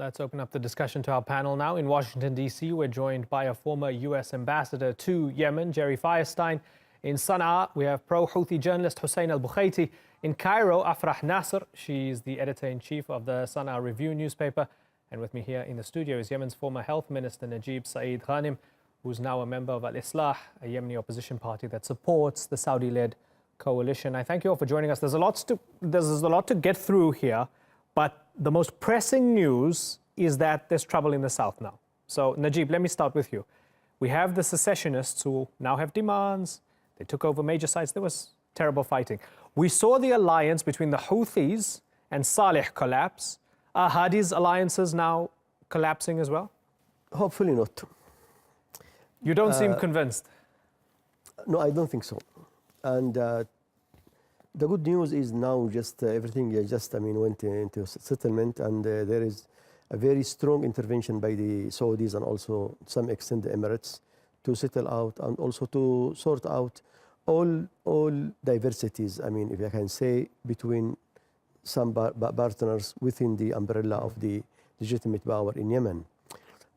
Let's open up the discussion to our panel now. In Washington, D.C., we're joined by a former U.S. ambassador to Yemen, Jerry Firestein. In Sana'a, we have pro-Houthi journalist Hussein al-Bukhaiti. In Cairo, Afrah Nasser. She's the editor-in-chief of the Sana'a Review newspaper. And with me here in the studio is Yemen's former health minister, Najib Saeed Ghanim, who's now a member of Al-Islah, a Yemeni opposition party that supports the Saudi-led coalition. I thank you all for joining us. There's a lot to get through here, but the most pressing news is that there's trouble in the south now. So, Najib, let me start with you. We have the secessionists who now have demands. They took over major sites. There was terrible fighting. We saw the alliance between the Houthis and Saleh collapse. Are Hadi's alliances now collapsing as well? Hopefully not. You don't seem convinced. No, I don't think so. And the good news is now just everything went into settlement, and there is a very strong intervention by the Saudis and also to some extent the Emirates to settle out and also to sort out all diversities, if I can say, between some partners within the umbrella of the legitimate power in Yemen.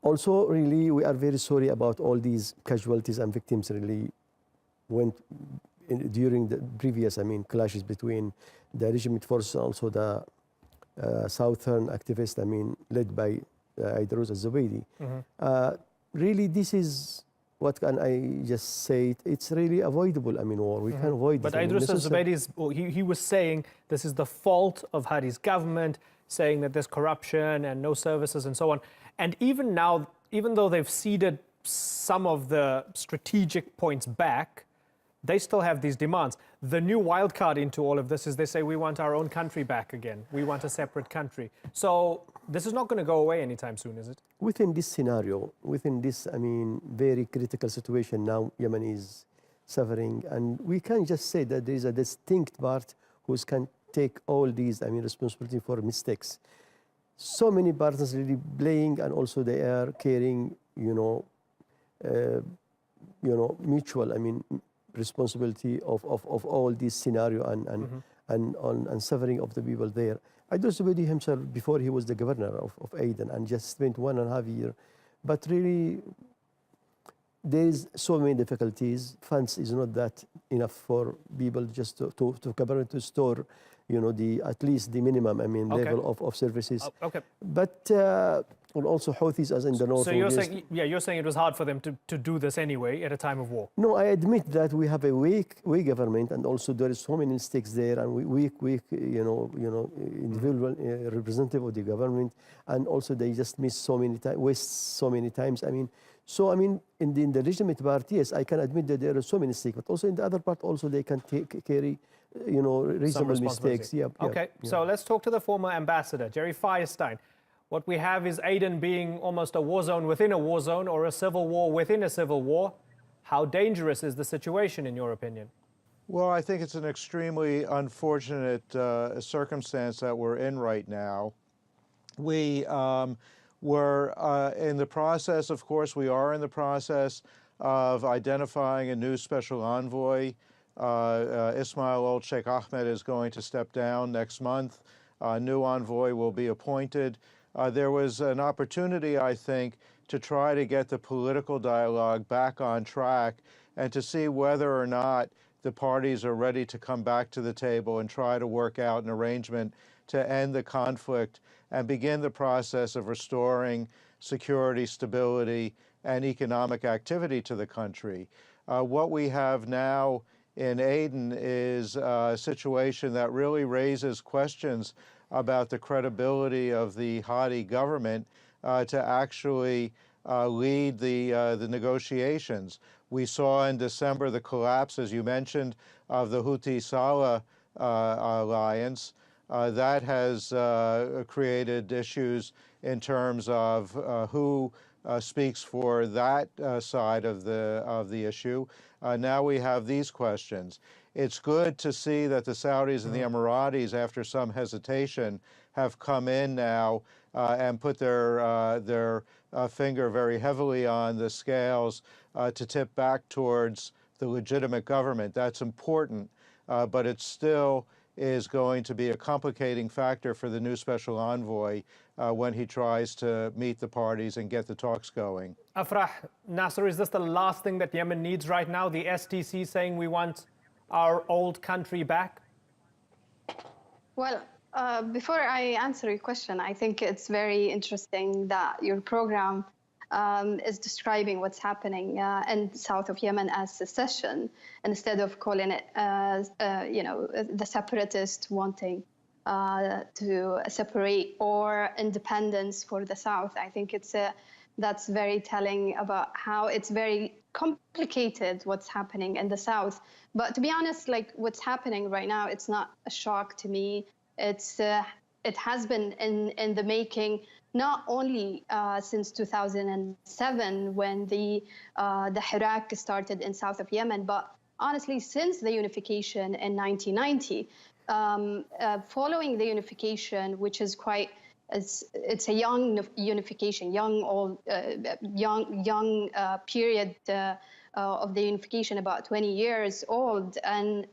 Also, really, we are very sorry about all these casualties and victims really went during the previous, clashes between the legitimate forces and also the southern activists, led by Idrus al-Zubaydi. Really, this is, what can I just say? It's really avoidable, war. We can avoid this. But Idrus al-Zubaydi, he was saying this is the fault of Hadi's government, saying that there's corruption and no services and so on. And even now, even though they've ceded some of the strategic points back, they still have these demands. The new wild card into all of this is they say we want our own country back again. We want a separate country. So this is not going to go away anytime soon, is it? Within this scenario, within this, very critical situation now, Yemen is suffering. And we can't just say that there is a distinct part who can take all these, responsibility for mistakes. So many partners really playing, and also they are carrying, mutual, responsibility of all this scenario and suffering of the people there. Idrus al-Zubaydi himself, before he was the governor of Aden and just spent 1.5 years, but really there is so many difficulties. Funds is not that enough for people just to cover, to store, at least the minimum, level of services. Okay. But and also Houthis as in the north. So you're saying it was hard for them to do this anyway at a time of war. No, I admit that we have a weak government, and also there is so many mistakes there, and weak, individual representative of the government, and also they just miss so many times, waste so many times. In the legitimate part, yes, I can admit that there are so many mistakes, but also in the other part, also they can carry, reasonable mistakes. Okay, so let's talk to the former ambassador, Jerry Firestein. What we have is Aden being almost a war zone within a war zone, or a civil war within a civil war. How dangerous is the situation, in your opinion? Well, I think it's an extremely unfortunate circumstance that we're in right now. We were in the process, of course, we are in the process of identifying a new special envoy. Ismail old Sheikh Ahmed is going to step down next month. A new envoy will be appointed. There was an opportunity, I think, to try to get the political dialogue back on track and to see whether or not the parties are ready to come back to the table and try to work out an arrangement to end the conflict and begin the process of restoring security, stability, and economic activity to the country. What we have now in Aden is a situation that really raises questions about the credibility of the Hadi government to actually lead the negotiations. We saw in December the collapse, as you mentioned, of the Houthi-Saleh alliance. That has created issues in terms of who speaks for that side of the issue. Now we have these questions. It's good to see that the Saudis and the Emiratis, after some hesitation, have come in now and put their finger very heavily on the scales to tip back towards the legitimate government. That's important, but it's still is going to be a complicating factor for the new special envoy when he tries to meet the parties and get the talks going. Afrah Nasser, is this the last thing that Yemen needs right now? The STC saying we want our old country back? Well, before I answer your question, I think it's very interesting that your program is describing what's happening in south of Yemen as secession, instead of calling it, the separatists wanting to separate or independence for the south. I think that's very telling about how it's very complicated what's happening in the south. But to be honest, like what's happening right now, it's not a shock to me. It has been in the making, not only since 2007 when the Hirak started in south of Yemen, but honestly since the unification in 1990. Following the unification, which is quite, it's a young unification, young period of the unification, about 20 years old, and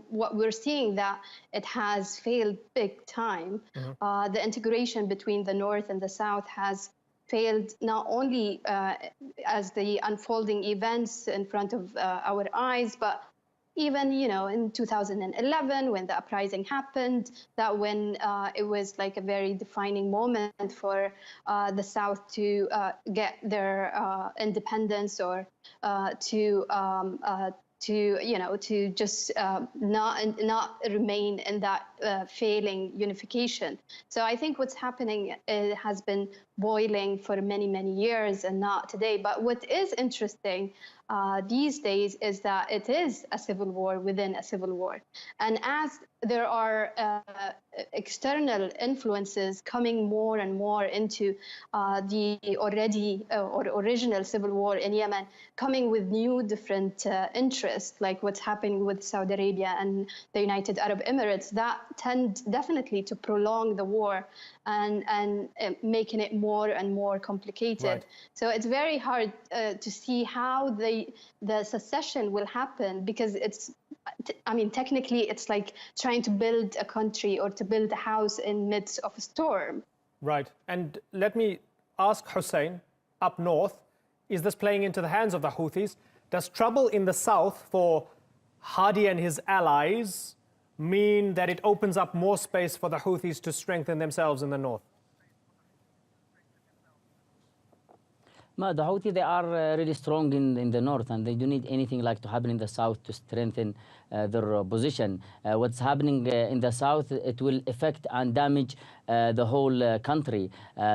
what we're seeing that it has failed big time. Mm-hmm. The integration between the north and the south has failed not only as the unfolding events in front of our eyes, but even, in 2011, when the uprising happened, that when it was like a very defining moment for the South to get their independence, or to just not remain in that failing unification. So I think what's happening has been boiling for many, many years and not today. But what is interesting these days is that it is a civil war within a civil war. And as there are external influences coming more and more into the already or original civil war in Yemen, coming with new different interests, like what's happening with Saudi Arabia and the United Arab Emirates, that tend definitely to prolong the war and making it more and more complicated. Right. So it's very hard to see how the secession will happen, because technically it's like trying to build a country or to build a house in midst of a storm. Right. And let me ask Hussein, up north, is this playing into the hands of the Houthis? Does trouble in the south for Hadi and his allies mean that it opens up more space for the Houthis to strengthen themselves in the north? The Houthi, they are really strong in the north, and they don't need anything like to happen in the south to strengthen their position. What's happening in the south, it will affect and damage the whole country,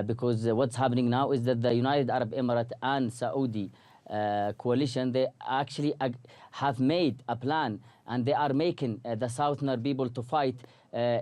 because what's happening now is that the United Arab Emirates and Saudi coalition, they actually have made a plan, and they are making the southerner people to fight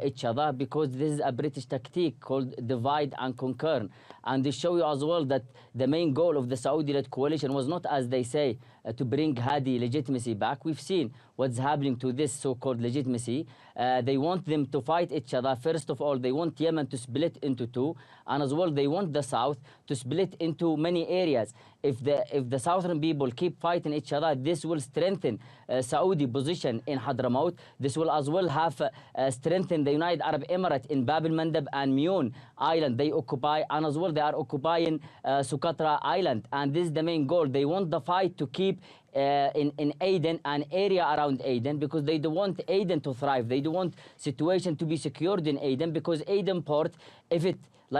each other, because this is a British tactic called divide and conquer. And they show you as well that the main goal of the Saudi-led coalition was not, as they say, to bring Hadi legitimacy back. We've seen what's happening to this so-called legitimacy. They want them to fight each other. First of all, they want Yemen to split into two, and as well they want the south to split into many areas. If the southern people keep fighting each other, this will strengthen Saudi position in Hadramaut. This will as well have strengthened the United Arab Emirates in Bab el-Mandab and Miyun Island they occupy, and as well they are occupying Socotra Island. And this is the main goal. They want the fight to keep in Aden and area around Aden, because they don't want Aden to thrive. They don't want situation to be secured in Aden, because Aden port, if it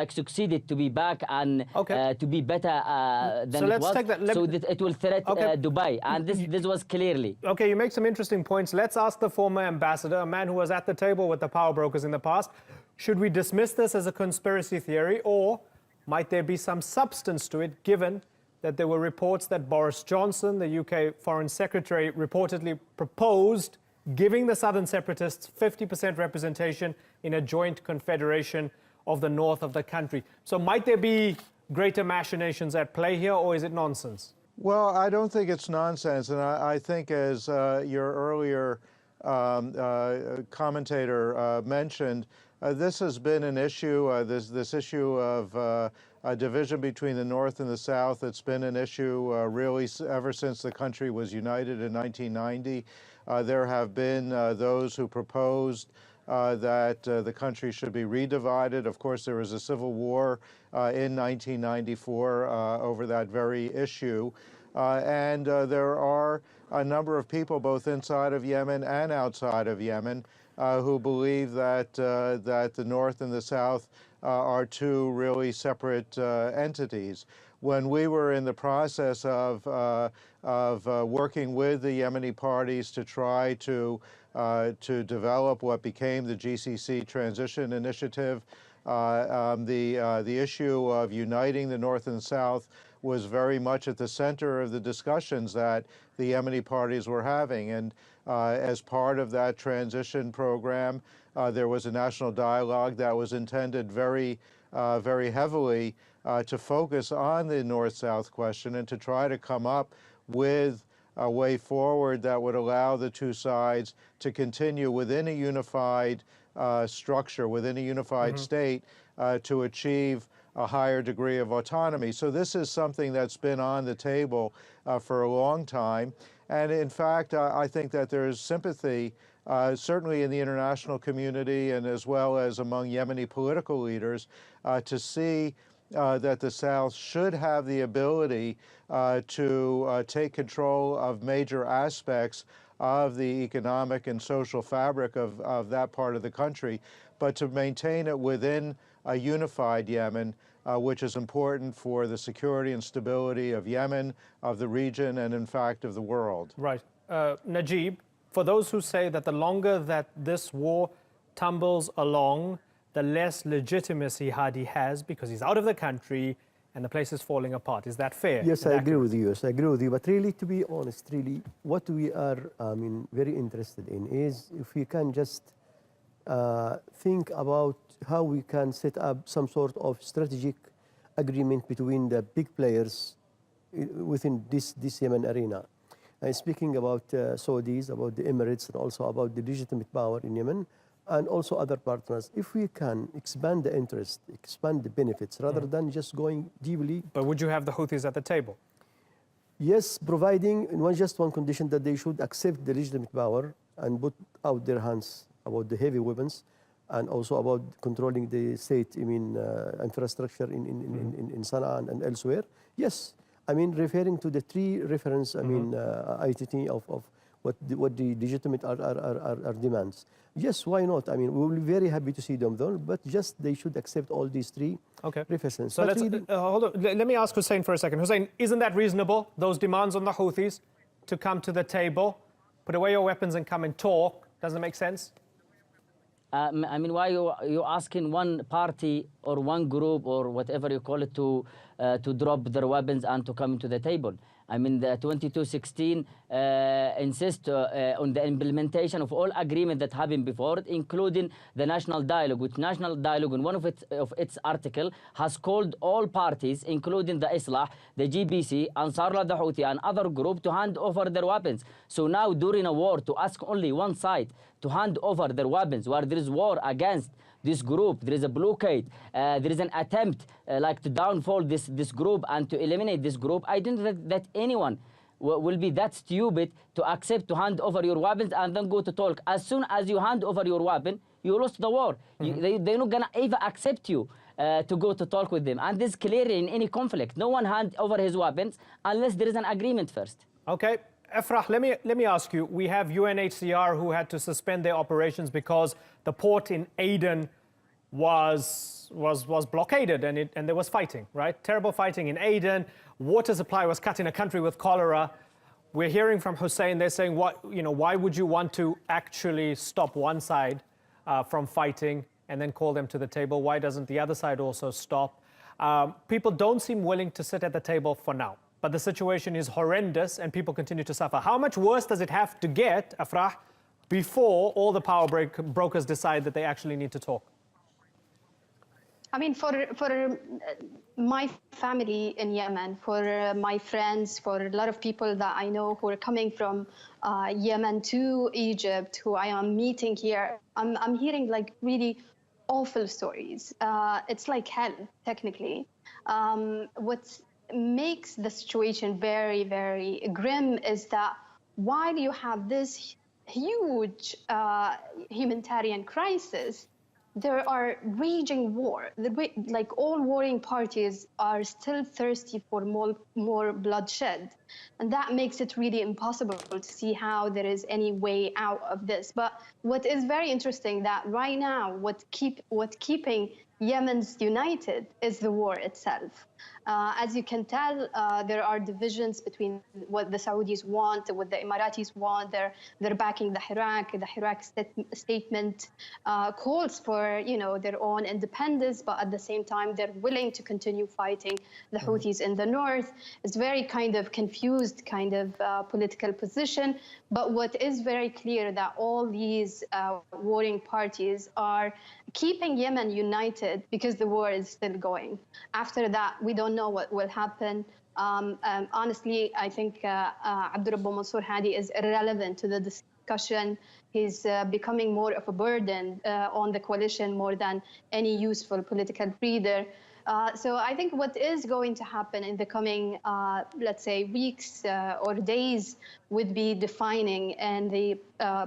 succeeded to be back and to be better than so it let's was, take that. so that it will threat Dubai. And this was clearly. Okay, you make some interesting points. Let's ask the former ambassador, a man who was at the table with the power brokers in the past. Should we dismiss this as a conspiracy theory, or might there be some substance to it, given that there were reports that Boris Johnson, the UK Foreign Secretary, reportedly proposed giving the southern separatists 50% representation in a joint confederation of the north of the country? So might there be greater machinations at play here, or is it nonsense? Well, I don't think it's nonsense, and I think, as your earlier commentator mentioned, this has been an issue, this issue of a division between the North and the South. It's been an issue really ever since the country was united in 1990. There have been those who proposed that the country should be redivided. Of course, there was a civil war in 1994 over that very issue. And there are a number of people both inside of Yemen and outside of Yemen who believe that the North and the South are two really separate entities. When we were in the process of working with the Yemeni parties to try to develop what became the GCC Transition Initiative, the issue of uniting the North and South was very much at the center of the discussions that the Yemeni parties were having. And as part of that transition program, there was a national dialogue that was intended very heavily to focus on the North-South question and to try to come up with a way forward that would allow the two sides to continue within a unified structure, within a unified state, to achieve a higher degree of autonomy. So this is something that's been on the table for a long time. And in fact, I think that there's sympathy, certainly in the international community and as well as among Yemeni political leaders, to see that the South should have the ability to take control of major aspects of the economic and social fabric of that part of the country, but to maintain it within a unified Yemen, which is important for the security and stability of Yemen, of the region, and in fact of the world. Right. Najib, for those who say that the longer that this war tumbles along, the less legitimacy Hadi has because he's out of the country and the place is falling apart. Is that fair? Yes, I agree with you. Yes, I agree with you. But really, to be honest, really, what we are, very interested in is if we can just think about how we can set up some sort of strategic agreement between the big players within this Yemen arena. Speaking about Saudis, about the Emirates, and also about the legitimate power in Yemen, and also other partners, if we can expand the interest, expand the benefits, rather than just going deeply. But would you have the Houthis at the table? Yes, providing in just one condition, that they should accept the legitimate power and put out their hands about the heavy weapons and also about controlling the state, infrastructure in Sana'a and elsewhere. Yes, referring to the three reference, ITT of what the legitimate are demands. Yes, why not? We will be very happy to see them though, but just they should accept all these three references. So let's, hold on. Let me ask Hussein for a second. Hussein, isn't that reasonable, those demands on the Houthis to come to the table, put away your weapons and come and talk? Doesn't it make sense? Why you asking one party or one group or whatever you call it to drop their weapons and to come to the table? The 2216 insists on the implementation of all agreements that happened before, including the national dialogue, which national dialogue in one of its article has called all parties, including the Islah, the GBC, Ansarullah the Houthi, and other group to hand over their weapons. So now during a war, to ask only one side to hand over their weapons, where there is war against this group, there is a blockade, there is an attempt to downfall this group and to eliminate this group. I don't think that anyone will be that stupid to accept to hand over your weapons and then go to talk. As soon as you hand over your weapon, you lost the war. They're not gonna even accept you to go to talk with them. And this is clearly in any conflict. No one hand over his weapons unless there is an agreement first. Okay. Afrah, let me ask you, we have UNHCR who had to suspend their operations because the port in Aden was blockaded and there was fighting, right? Terrible fighting in Aden. Water supply was cut in a country with cholera. We're hearing from Hussein, they're saying, why would you want to actually stop one side from fighting and then call them to the table? Why doesn't the other side also stop? People don't seem willing to sit at the table for now. But the situation is horrendous and people continue to suffer. How much worse does it have to get, Afrah, before all the power brokers decide that they actually need to talk? For my family in Yemen, for my friends, for a lot of people that I know who are coming from Yemen to Egypt, who I am meeting here, I'm hearing really awful stories. It's like hell, technically. What makes the situation very, very grim is that while you have this huge humanitarian crisis, there are raging war. Like all warring parties are still thirsty for more bloodshed. And that makes it really impossible to see how there is any way out of this. But what is very interesting that right now, what keeping Yemen's united is the war itself. As you can tell, there are divisions between what the Saudis want, what the Emiratis want. They're backing the Iraq. The Iraq statement calls for, their own independence, but at the same time, they're willing to continue fighting the Houthis in the north. It's very kind of confused political position. But what is very clear that all these warring parties are keeping Yemen united because the war is still going. After that, we don't know what will happen. Honestly, I think Abdurrabbu Mansour Hadi is irrelevant to the discussion. He's becoming more of a burden on the coalition more than any useful political leader. So I think what is going to happen in the coming, let's say, weeks or days would be defining and the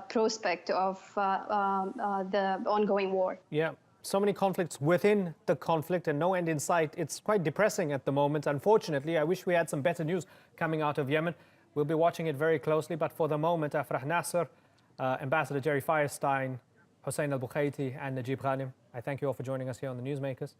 prospect of the ongoing war. Yeah, so many conflicts within the conflict and no end in sight. It's quite depressing at the moment. Unfortunately, I wish we had some better news coming out of Yemen. We'll be watching it very closely. But for the moment, Afrah Nasser, Ambassador Jerry Firestein, Hussein al-Bukhaiti and Najib Ghanim, I thank you all for joining us here on the Newsmakers.